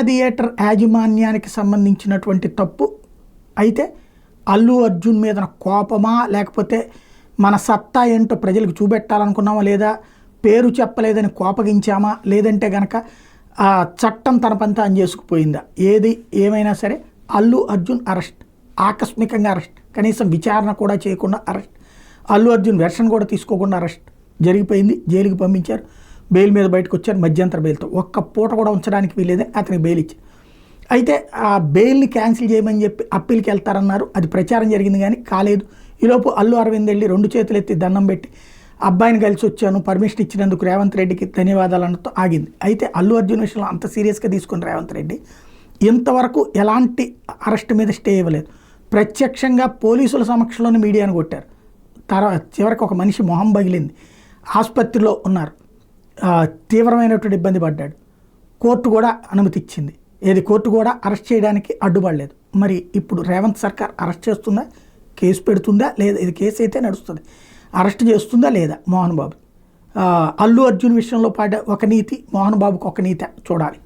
theatre యాజమాన్యానికి సంబంధించినటువంటి తప్పు అయితే అల్లు అర్జున్ మీద కోపమా లేకపోతే మన సత్తా ఏంటో ప్రజలకు చూపెట్టాలనుకున్నామా లేదా పేరు చెప్పలేదని కోపగించామా లేదంటే గనక చట్టం తన పని తాను చేసుకుపోయిందా ఏది ఏమైనా సరే అల్లు అర్జున్ అరెస్ట్ ఆకస్మికంగా అరెస్ట్ కనీసం విచారణ కూడా చేయకుండా అరెస్ట్ అల్లు అర్జున్ వెర్షన్ కూడా తీసుకోకుండా అరెస్ట్ జరిగిపోయింది జైలుకి పంపించారు బెయిల్ మీద బయటకు వచ్చారు మధ్యంతర బెయిల్తో ఒక్క పూట కూడా ఉంచడానికి వీలేదని అతనికి బెయిల్ ఇచ్చారు అయితే ఆ బెయిల్ని క్యాన్సిల్ చేయమని చెప్పి అప్పీల్కి వెళ్తారన్నారు అది ప్రచారం జరిగింది కానీ కాలేదు ఈలోపు అల్లు అరవింద్ వెళ్ళి 2 చేతులు ఎత్తి దండం పెట్టి అబ్బాయిని కలిసి వచ్చాను పర్మిషన్ ఇచ్చినందుకు రేవంత్ రెడ్డికి ధన్యవాదాలు అన్నతో ఆగింది అయితే అల్లు అర్జున్ విషయంలో అంత సీరియస్గా తీసుకుని రేవంత్ రెడ్డి ఇంతవరకు ఎలాంటి అరెస్ట్ మీద స్టే ఇవ్వలేదు ప్రత్యక్షంగా పోలీసుల సమక్షంలోనే మీడియాను కొట్టారు తర్వాత చివరికి ఒక మనిషి మొహం పగిలింది ఆసుపత్రిలో ఉన్నారు తీవ్రమైనటువంటి ఇబ్బంది పడ్డాడు కోర్టు కూడా అనుమతి ఇచ్చింది కోర్టు కూడా అరెస్ట్ చేయడానికి అడ్డుపడలేదు మరి ఇప్పుడు రేవంత్ సర్కార్ అరెస్ట్ చేస్తుందా కేసు పెడుతుందా లేదా ఇది కేసు అయితే నడుస్తుంది అరెస్ట్ చేస్తుందా లేదా మోహన్ బాబు అల్లు అర్జున్ విషయంలో పడ్డ ఒక నీతి మోహన్ బాబుకి ఒక నీతి చూడాలి